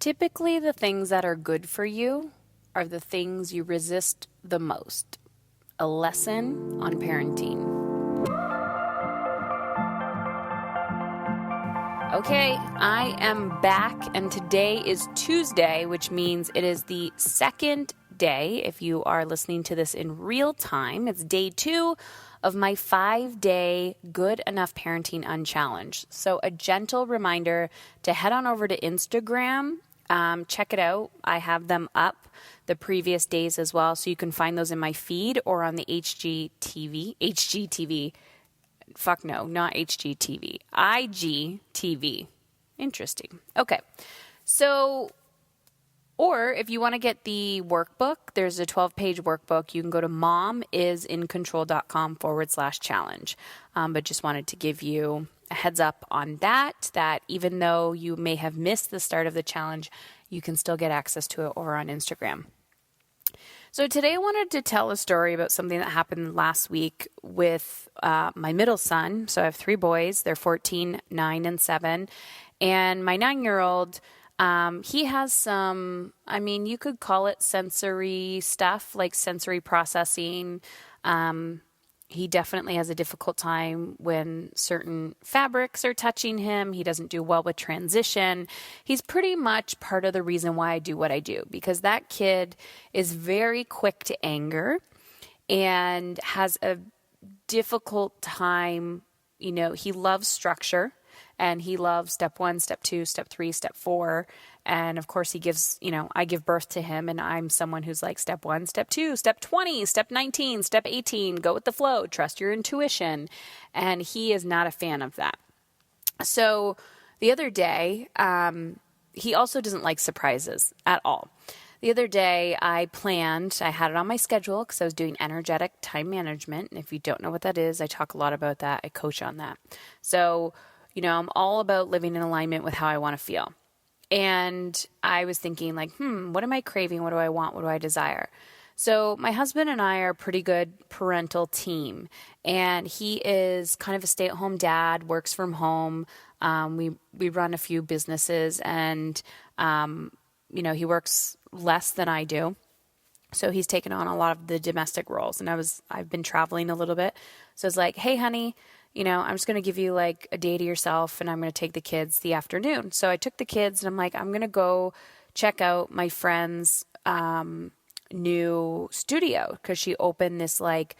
Typically, the things that are good for you are the things you resist the most. A lesson on parenting. Okay, I am back, and today is Tuesday, which means it is the second day. If you are listening to this in real time, it's day 2 of my 5-day Good Enough Parenting Unchallenged. So a gentle reminder to head on over to Instagram. Check it out. I have them up the previous days as well, so you can find those in my feed or on the HGTV. Fuck no, not HGTV. IGTV. Interesting. Okay. So, or if you want to get the workbook, there's a 12-page workbook. You can go to momisincontrol.com/challenge. But just wanted to give you a heads up on that even though you may have missed the start of the challenge, you can still get access to it over on Instagram. So today I wanted to tell a story about something that happened last week with my middle son. So I have 3 boys. They're 14, 9, and 7. And my 9-year-old, he has some, you could call it sensory stuff, like sensory processing. He definitely has a difficult time when certain fabrics are touching him. He doesn't do well with transition. He's pretty much part of the reason why I do what I do, because that kid is very quick to anger and has a difficult time. He loves structure. And he loves step 1, step 2, step 3, step 4. And of course he gives, I give birth to him, and I'm someone who's like step 1, step 2, step 20, step 19, step 18, go with the flow, trust your intuition. And he is not a fan of that. So the other day, he also doesn't like surprises at all. The other day I had it on my schedule because I was doing energetic time management. And if you don't know what that is, I talk a lot about that. I coach on that. So I'm all about living in alignment with how I want to feel. And I was thinking what am I craving? What do I want? What do I desire? So my husband and I are a pretty good parental team. And he is kind of a stay-at-home dad, works from home. We run a few businesses, and, he works less than I do. So he's taken on a lot of the domestic roles. And I've been traveling a little bit. So it's like, hey, honey, I'm just going to give you like a day to yourself, and I'm going to take the kids the afternoon. So I took the kids, and I'm like, I'm going to go check out my friend's new studio, because she opened this like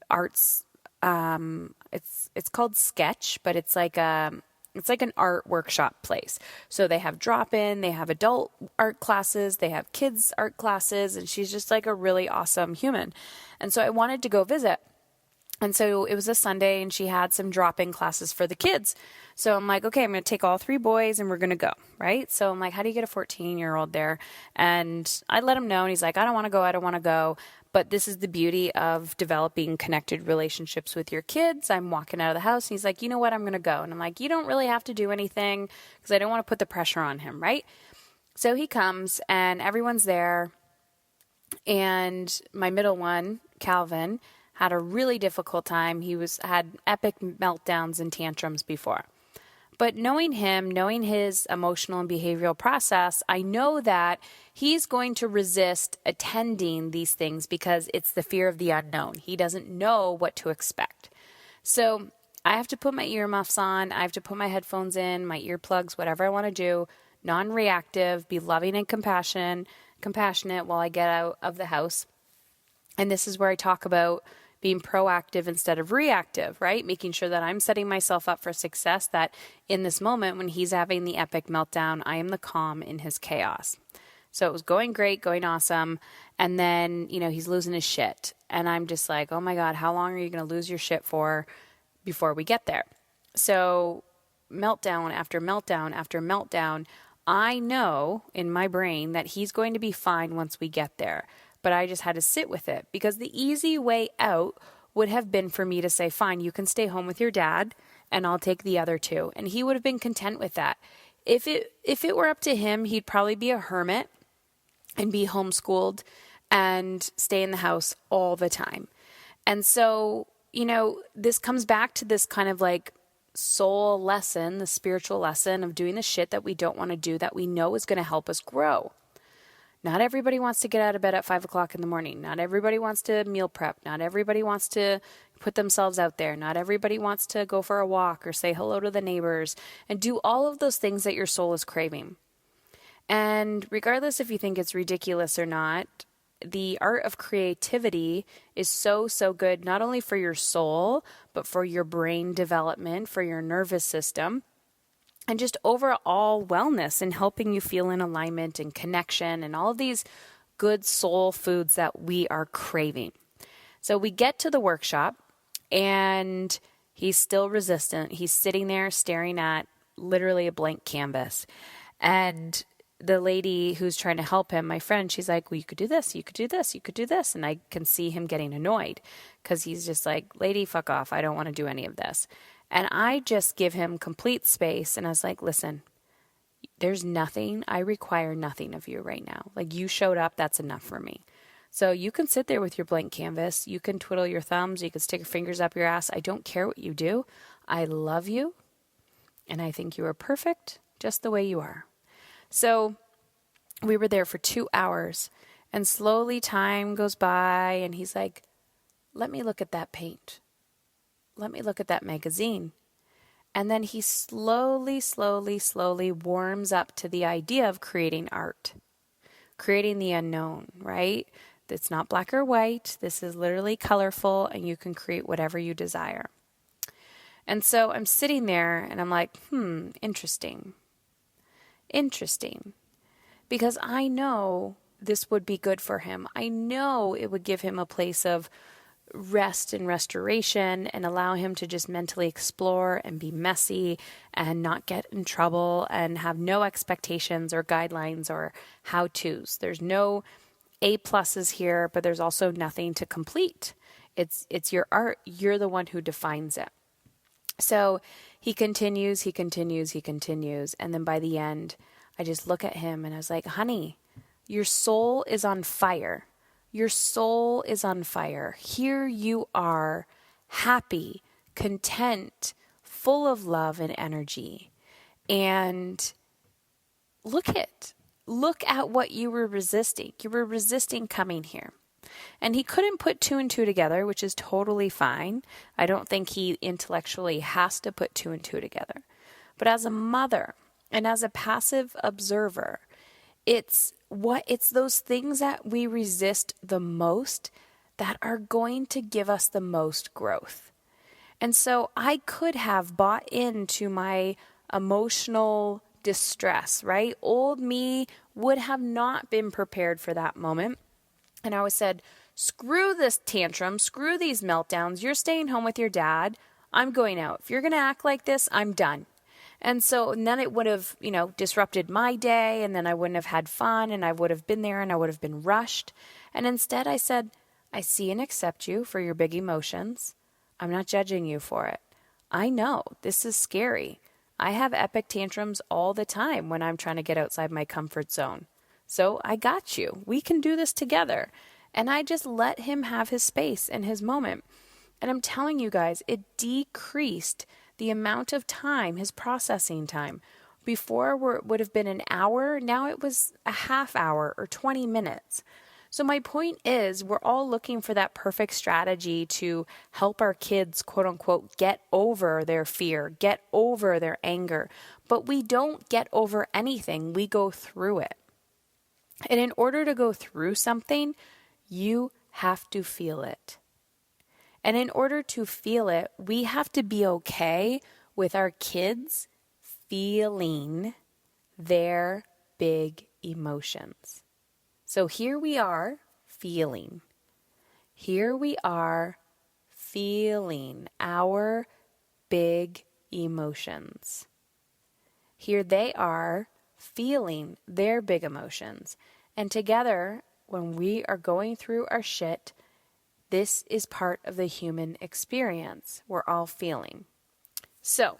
arts. It's called Sketch, but it's like an art workshop place. So they have drop-in, they have adult art classes, they have kids art classes, and she's just like a really awesome human. And so I wanted to go visit. And so it was a Sunday, and she had some drop-in classes for the kids. So I'm like, okay, I'm going to take all 3 boys and we're going to go, right? So I'm like, how do you get a 14-year-old there? And I let him know, and he's like, I don't want to go. But this is the beauty of developing connected relationships with your kids. I'm walking out of the house, and he's like, you know what, I'm going to go. And I'm like, you don't really have to do anything, because I don't want to put the pressure on him, right? So he comes, and everyone's there. And my middle one, Calvin, had a really difficult time. He had epic meltdowns and tantrums before. But knowing him, knowing his emotional and behavioral process, I know that he's going to resist attending these things because it's the fear of the unknown. He doesn't know what to expect. So I have to put my earmuffs on. I have to put my headphones in, my earplugs, whatever I want to do, non-reactive, be loving and compassionate while I get out of the house. And this is where I talk about being proactive instead of reactive, right? Making sure that I'm setting myself up for success, that in this moment when he's having the epic meltdown, I am the calm in his chaos. So it was going great, going awesome. And then, he's losing his shit. And I'm just like, oh my God, how long are you going to lose your shit for before we get there? So meltdown after meltdown after meltdown, I know in my brain that he's going to be fine once we get there. But I just had to sit with it, because the easy way out would have been for me to say, fine, you can stay home with your dad and I'll take the other 2. And he would have been content with that. If it were up to him, he'd probably be a hermit and be homeschooled and stay in the house all the time. And so, this comes back to this kind of like soul lesson, the spiritual lesson of doing the shit that we don't want to do that we know is going to help us grow. Not everybody wants to get out of bed at 5 o'clock in the morning. Not everybody wants to meal prep. Not everybody wants to put themselves out there. Not everybody wants to go for a walk or say hello to the neighbors and do all of those things that your soul is craving. And regardless if you think it's ridiculous or not, the art of creativity is so, so good, not only for your soul, but for your brain development, for your nervous system, and just overall wellness and helping you feel in alignment and connection and all of these good soul foods that we are craving. So we get to the workshop and he's still resistant. He's sitting there staring at literally a blank canvas. And the lady who's trying to help him, my friend, she's like, well, you could do this, you could do this, you could do this. And I can see him getting annoyed because he's just like, lady, fuck off. I don't want to do any of this. And I just give him complete space. And I was like, listen, there's nothing, I require nothing of you right now. Like, you showed up, that's enough for me. So you can sit there with your blank canvas. You can twiddle your thumbs. You can stick your fingers up your ass. I don't care what you do. I love you. And I think you are perfect just the way you are. So we were there for 2 hours and slowly time goes by and he's like, let me look at that paint. Let me look at that magazine. And then he slowly warms up to the idea of creating art, creating the unknown, right? It's not black or white. This is literally colorful and you can create whatever you desire. And so I'm sitting there and I'm like, interesting. Because I know this would be good for him. I know it would give him a place of rest and restoration and allow him to just mentally explore and be messy and not get in trouble and have no expectations or guidelines or how-tos. There's no A pluses here, but there's also nothing to complete. It's your art. You're the one who defines it. So he continues. And then by the end, I just look at him and I was like, honey, your soul is on fire. Your soul is on fire. Here you are, happy, content, full of love and energy. And look at what you were resisting. You were resisting coming here. And he couldn't put 2 and 2 together, which is totally fine. I don't think he intellectually has to put 2 and 2 together. But as a mother and as a passive observer, it's those things that we resist the most that are going to give us the most growth. And so I could have bought into my emotional distress, right? Old me would have not been prepared for that moment. And I always said, screw this tantrum, screw these meltdowns. You're staying home with your dad. I'm going out. If you're going to act like this, I'm done. And then it would have, disrupted my day, and then I wouldn't have had fun, and I would have been there and I would have been rushed. And instead I said, I see and accept you for your big emotions. I'm not judging you for it. I know this is scary. I have epic tantrums all the time when I'm trying to get outside my comfort zone. So I got you. We can do this together. And I just let him have his space and his moment. And I'm telling you guys, it decreased the amount of time, his processing time. Before it would have been an hour, now it was a half hour or 20 minutes. So my point is, we're all looking for that perfect strategy to help our kids, quote unquote, get over their fear, get over their anger. But we don't get over anything. We go through it. And in order to go through something, you have to feel it. And in order to feel it, we have to be okay with our kids feeling their big emotions. So here we are feeling. Here we are feeling our big emotions. Here they are feeling their big emotions. And together, when we are going through our shit, this is part of the human experience. We're all feeling. So,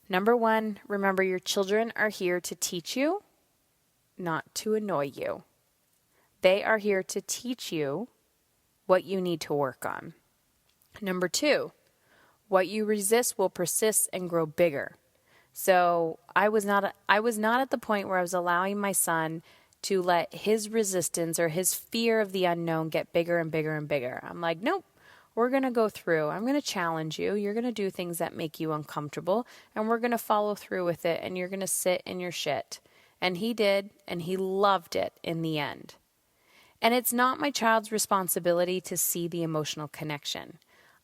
number 1, remember your children are here to teach you, not to annoy you. They are here to teach you what you need to work on. Number 2, What you resist will persist and grow bigger. So I was not at the point where I was allowing my son to let his resistance or his fear of the unknown get bigger and bigger and bigger. I'm like, nope, we're going to go through. I'm going to challenge you. You're going to do things that make you uncomfortable, and we're going to follow through with it, and you're going to sit in your shit. And he did, and he loved it in the end. And it's not my child's responsibility to see the emotional connection.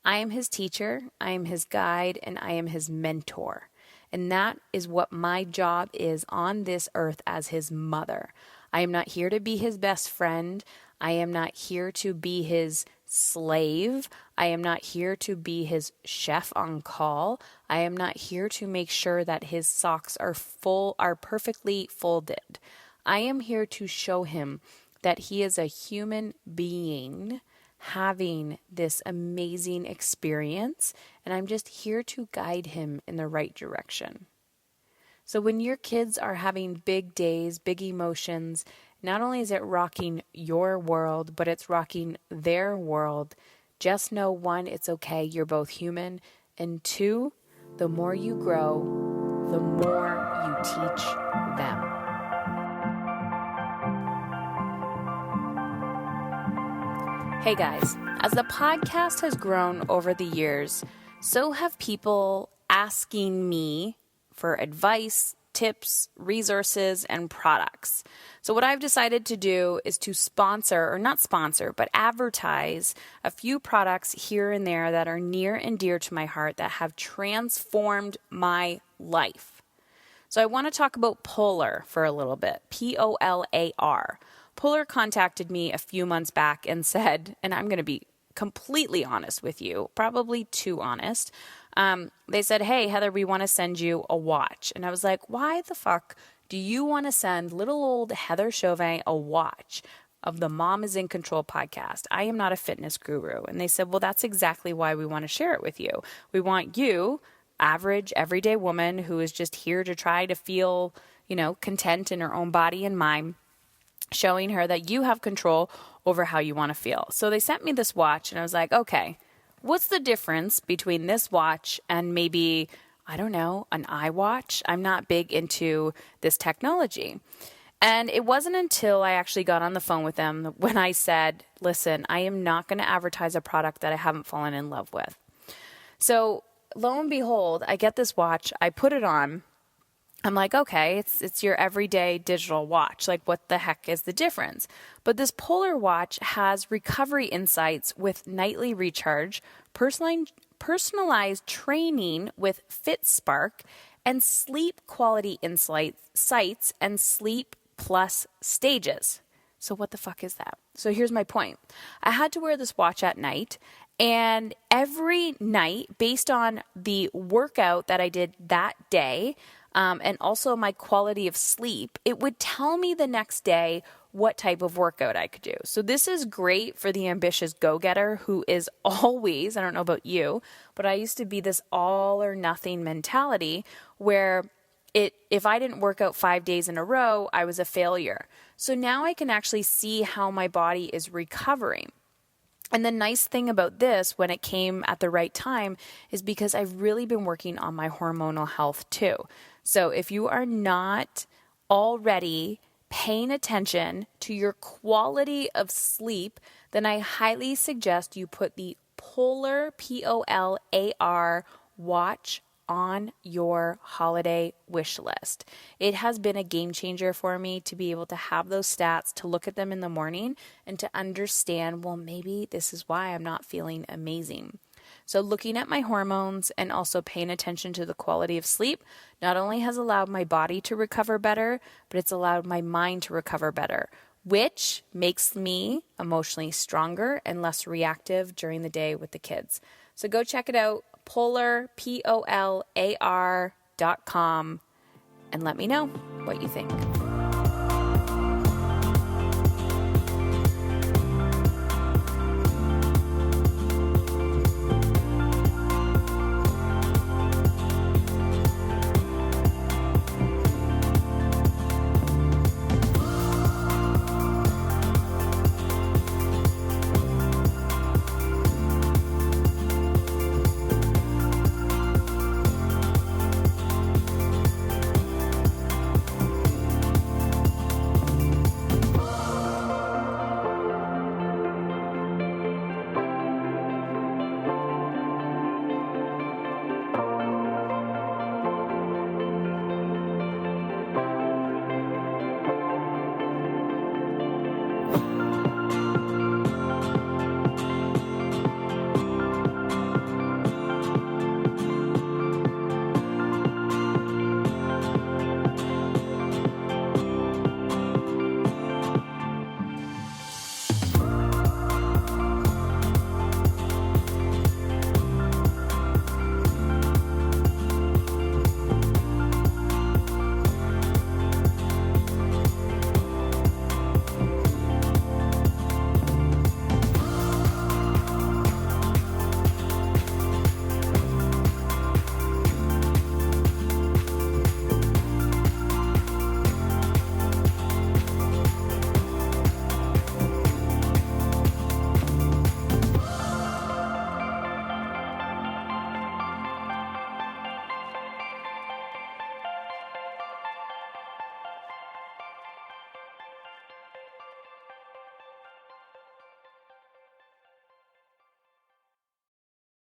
I am his teacher, I am his guide, and I am his mentor. And that is what my job is on this earth as his mother. I am not here to be his best friend. I am not here to be his slave. I am not here to be his chef on call. I am not here to make sure that his socks are perfectly folded. I am here to show him that he is a human being having this amazing experience, and I'm just here to guide him in the right direction. So when your kids are having big days, big emotions, not only is it rocking your world, but it's rocking their world. Just know, one, it's okay, you're both human, and two, the more you grow, the more you teach them. Hey guys, as the podcast has grown over the years, so have people asking me for advice, tips, resources, and products. So what I've decided to do is to advertise a few products here and there that are near and dear to my heart that have transformed my life. So I want to talk about Polar for a little bit, Polar. Polar contacted me a few months back and said, and I'm going to be completely honest with you, probably too honest. They said, hey, Heather, we want to send you a watch. And I was like, why the fuck do you want to send little old Heather Chauvin a watch of the Mom is in Control podcast? I am not a fitness guru. And they said, well, that's exactly why we want to share it with you. We want you, average, everyday woman who is just here to try to feel, content in her own body and mind, showing her that you have control over how you want to feel. So they sent me this watch, and I was like, okay, what's the difference between this watch and maybe, I don't know, an iWatch? I'm not big into this technology. And it wasn't until I actually got on the phone with them when I said, listen, I am not going to advertise a product that I haven't fallen in love with. So lo and behold, I get this watch, I put it on. I'm like, okay, it's your everyday digital watch. Like, what the heck is the difference? But this Polar watch has recovery insights with nightly recharge, personalized training with FitSpark, and sleep quality insights and sleep plus stages. So what the fuck is that? So here's my point. I had to wear this watch at night, and every night, based on the workout that I did that day, and also my quality of sleep, it would tell me the next day what type of workout I could do. So this is great for the ambitious go-getter who is always, I don't know about you, but I used to be this all or nothing mentality where if I didn't work out 5 days in a row, I was a failure. So now I can actually see how my body is recovering. And the nice thing about this, when it came at the right time, is because I've really been working on my hormonal health too. So if you are not already paying attention to your quality of sleep, then I highly suggest you put the Polar, Polar watch on your holiday wish list. It has been a game changer for me to be able to have those stats, to look at them in the morning and to understand, well, maybe this is why I'm not feeling amazing. So looking at my hormones and also paying attention to the quality of sleep not only has allowed my body to recover better, but it's allowed my mind to recover better, which makes me emotionally stronger and less reactive during the day with the kids. So go check it out, Polar, Polar.com, and let me know what you think.